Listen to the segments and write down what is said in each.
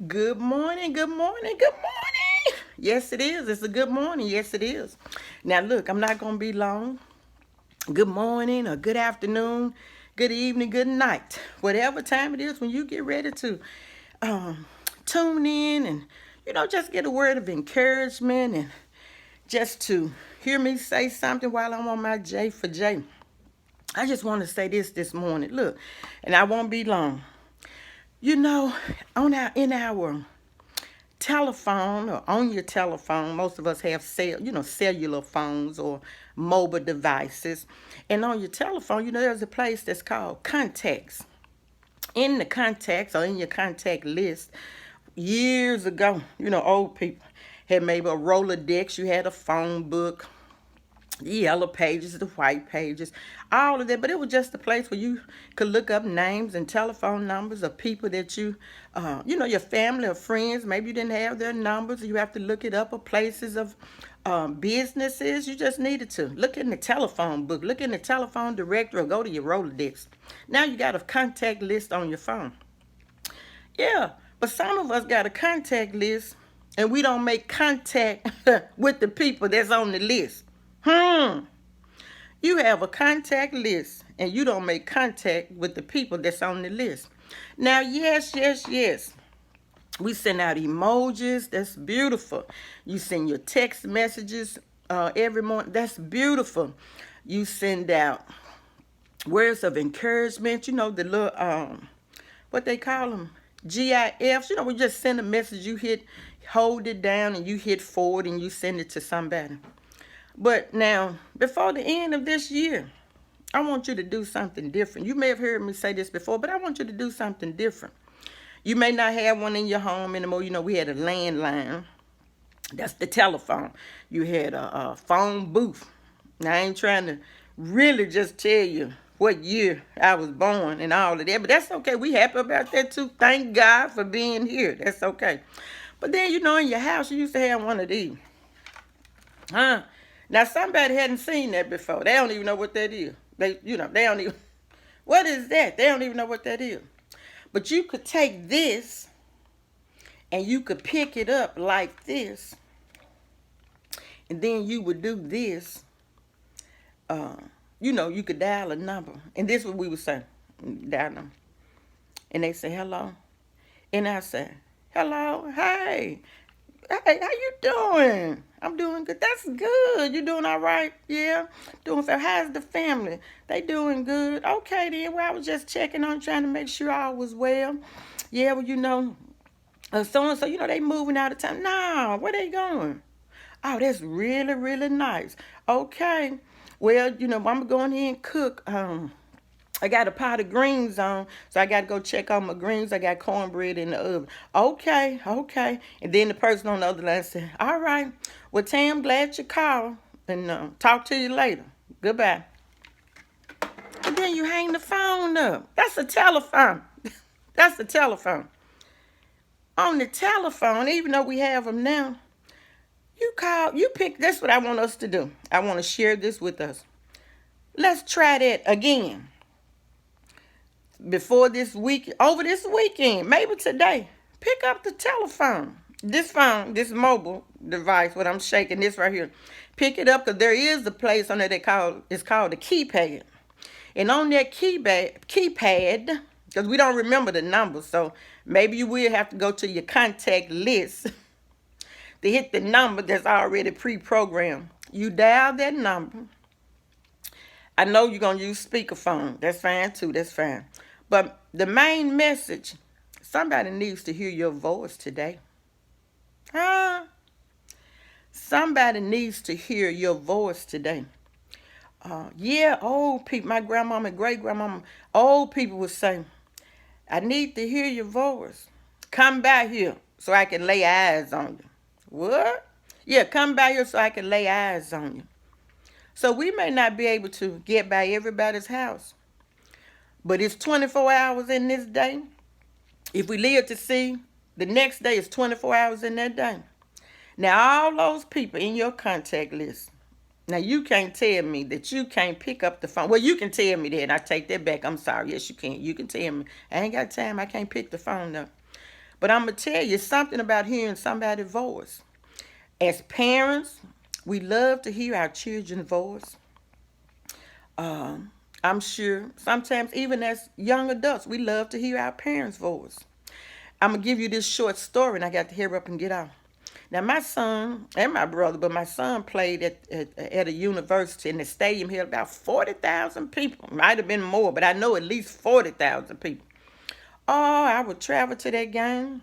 Good morning, good morning, good morning. Yes, it is. It's a good morning. Yes, it is. Now, look, I'm not going to be long. Good morning or good afternoon, good evening, good night. Whatever time it is when you get ready to um, tune in and, just get a word of encouragement and just to hear me say something while I'm on my J for J. I just want to say this morning. Look, and I won't be long. You know, in our telephone or on your telephone, most of us have cellular phones or mobile devices. And on your telephone, there's a place that's called contacts. In the contacts or in your contact list, years ago, old people had maybe a Rolodex, you had a phone book, the yellow pages, the white pages, all of that. But it was just a place where you could look up names and telephone numbers of people that your family or friends. Maybe you didn't have their numbers. You have to look it up, or places of businesses. You just needed to look in the telephone book, look in the telephone directory, or go to your Rolodex. Now you got a contact list on your phone. Yeah, but some of us got a contact list and we don't make contact with the people that's on the list. Hmm. You have a contact list and you don't make contact with the people that's on the list. Now, yes, yes, yes. We send out emojis. That's beautiful. You send your text messages every morning. That's beautiful. You send out words of encouragement. The little what they call them, GIFs. We just send a message. You hold it down, and you hit forward, and you send it to somebody. But now, before the end of this year, I want you to do something different. You may have heard me say this before, but I want you to do something different. You may not have one in your home anymore. We had a landline. That's the telephone. You had a phone booth. Now, I ain't trying to really just tell you what year I was born and all of that, but that's okay. We happy about that too. Thank God for being here. That's okay. But then, in your house, you used to have one of these. Huh? Now, somebody hadn't seen that before. They don't even know what that is. They don't even, what is that? They don't even know what that is. But you could take this and you could pick it up like this, and then you would do this. Uh, you could dial a number, and this is what we would say, dial them, and they say hello, and I say hello, hey, hey, how you doing? I'm doing good. That's good. You doing all right? Yeah, doing so. How's the family? They doing good. Okay then. Well, I was just checking on, trying to make sure all was well. Yeah, well, so and so, they moving out of town. Nah, where they going? Oh, that's really, really nice. Okay. Well, I'm going here and cook. I got a pot of greens on, so I got to go check on my greens. I got cornbread in the oven. Okay, okay. And then the person on the other line said, all right. Well, Tam, glad you called. And talk to you later. Goodbye. And then you hang the phone up. That's a telephone. That's a telephone. On the telephone, even though we have them now, you pick. That's what I want us to do. I want to share this with us. Let's try that again before this week, over this weekend, maybe today. Pick up the telephone. This phone, this mobile device, what I'm shaking this right here. Pick it up, because there is a place on there it's called the keypad. And on that keypad, because we don't remember the numbers, so maybe you will have to go to your contact list to hit the number that's already pre-programmed. You dial that number. I know you're going to use speakerphone. That's fine too. That's fine. But the main message, somebody needs to hear your voice today. Huh? Somebody needs to hear your voice today. Yeah, old people, my grandmama and great grandmama, old people would say, I need to hear your voice. Come back here so I can lay eyes on you. What? Yeah, come by here so I can lay eyes on you. So we may not be able to get by everybody's house, but it's 24 hours in this day. If we live to see the next day, is 24 hours in that day. Now, all those people in your contact list, now you can't tell me that you can't pick up the phone. Well, you can tell me that, and I take that back. I'm sorry. Yes, you can. You can tell me. I ain't got time. I can't pick the phone up. But I'm going to tell you something about hearing somebody's voice. As parents, we love to hear our children's voice. I'm sure sometimes even as young adults, we love to hear our parents' voice. I'm going to give you this short story, and I got to hurry up and get off. Now, my son and my brother, but my son played at a university, and the stadium held about 40,000 people. Might have been more, but I know at least 40,000 people. Oh, I would travel to that game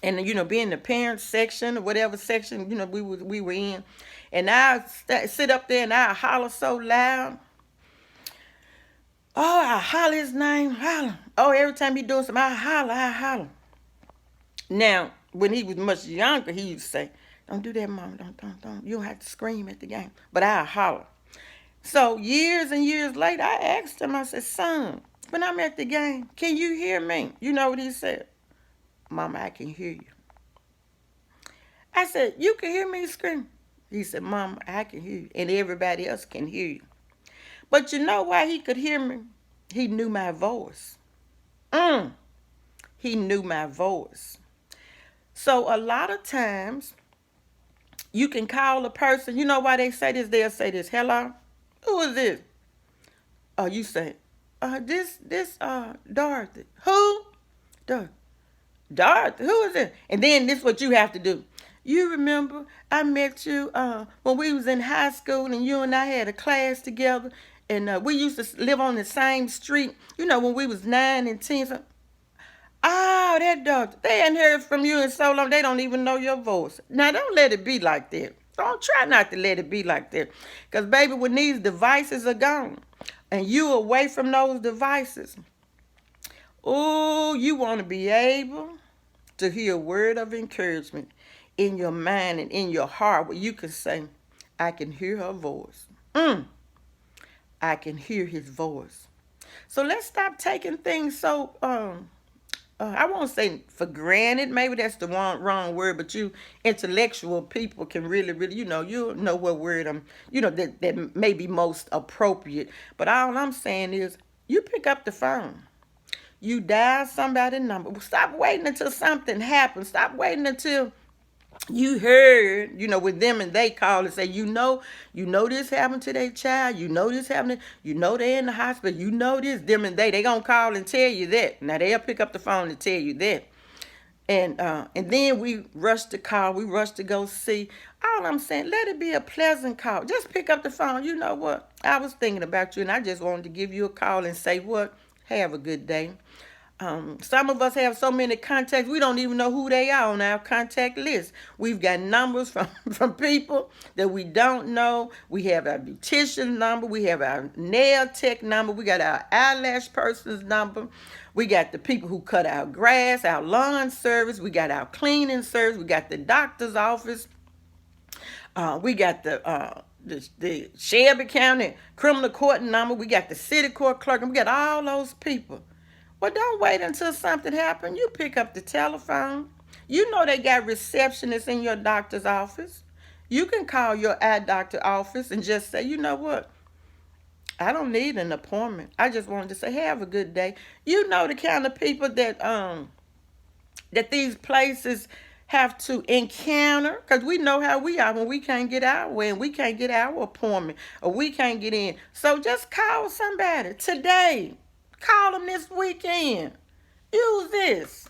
and, be in the parents section or whatever section, we were in. And I sit up there and I holler so loud. Oh, I holler his name, holler. Oh, every time he doing something, I holler. Now, when he was much younger, he used to say, "Don't do that, Mama. Don't. You don't have to scream at the game." But I holler. So years and years later, I asked him, I said, "Son, when I'm at the game, can you hear me?" You know what he said? "Mama, I can hear you." I said, "You can hear me scream?" He said, "Mama, I can hear you. And everybody else can hear you." But you know why he could hear me? He knew my voice. He knew my voice. So a lot of times, you can call a person. You know why they say this? They'll say this, "Hello? Who is this?" Oh, you say, Dorothy." "Who?" "Dorothy, who is it?" And then this is what you have to do. "You remember I met you when we was in high school, and you and I had a class together, and we used to live on the same street, when we was 9 and 10. So, oh, that doctor. They hadn't heard from you in so long, they don't even know your voice. Now, don't let it be like that. Don't try not to let it be like that. Because, baby, when these devices are gone and you away from those devices, oh, you want to be able to hear a word of encouragement in your mind and in your heart where you can say, "I can hear her voice. I can hear his voice." So let's stop taking things so I won't say for granted. Maybe that's the wrong word, but you intellectual people can really, really, you know what word that may be most appropriate. But all I'm saying is, you pick up the phone, you dial somebody's number. Stop waiting until something happens. Stop waiting until you heard, with them and they call and say, this happened to their child, this happened, they're in the hospital, this, them and they gonna call and tell you that. Now they'll pick up the phone and tell you that. And then we rush to call, we rush to go see. All I'm saying, let it be a pleasant call. Just pick up the phone. You know what? I was thinking about you and I just wanted to give you a call and say what? Have a good day. Some of us have so many contacts, we don't even know who they are on our contact list. We've got numbers from people that we don't know. We have our beautician number. We have our nail tech number. We got our eyelash person's number. We got the people who cut our grass, our lawn service. We got our cleaning service. We got the doctor's office. We got the Shelby County criminal court number. We got the city court clerk. And we got all those people. Well, don't wait until something happens. You pick up the telephone. You know they got receptionists in your doctor's office. You can call your eye doctor office and just say, "You know what? I don't need an appointment. I just wanted to say, have a good day." You know the kind of people that these places have to encounter, because we know how we are when we can't get our way and we can't get our appointment or we can't get in. So just call somebody today. Call them this weekend. Use this.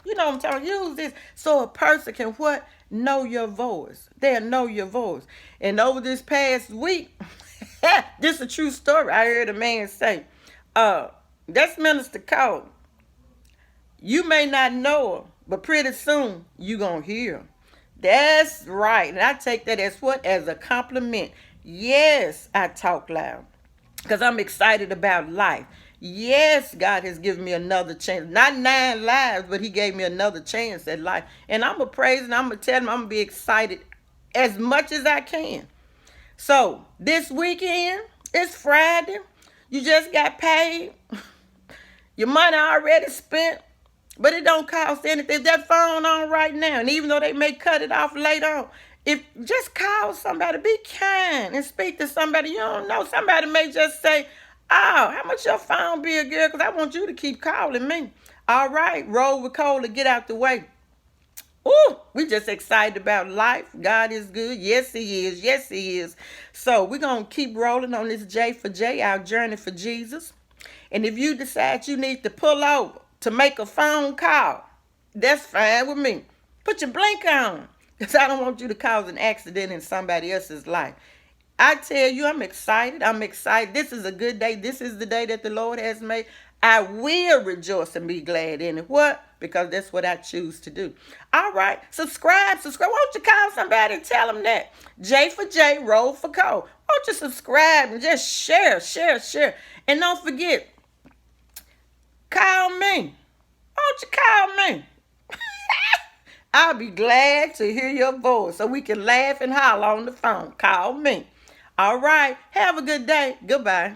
You know what I'm talking about? Use this so a person can what? Know your voice. They'll know your voice. And over this past week, this is a true story. I heard a man say, that's Minister Cole. You may not know her, but pretty soon you going to hear her. That's right. And I take that as what? As a compliment. Yes, I talk loud because I'm excited about life. Yes, God has given me another chance. Not 9 lives, but he gave me another chance at life. And I'm going to praise and I'm going to tell him I'm going to be excited as much as I can. So this weekend, it's Friday. You just got paid. Your money already spent. But it don't cost anything. If that phone on right now, and even though they may cut it off later on, if just call somebody, be kind and speak to somebody you don't know. Somebody may just say, "Oh, how much your phone bill, girl? Because I want you to keep calling me." All right, roll with Cole to get out the way. Ooh, we just excited about life. God is good. Yes, he is. Yes, he is. So we're going to keep rolling on this J for J, our journey for Jesus. And if you decide you need to pull over to make a phone call, that's fine with me. Put your blinker on, because I don't want you to cause an accident in somebody else's life. I tell you, I'm excited. I'm excited. This is a good day. This is the day that the Lord has made. I will rejoice and be glad in it. What? Because that's what I choose to do. All right. Subscribe. Subscribe. Why don't you call somebody and tell them that? J for J, roll for Cole. Why don't you subscribe and just share, share, share. And don't forget, call me. Why don't you call me? I'll be glad to hear your voice so we can laugh and holler on the phone. Call me. All right. Have a good day. Goodbye.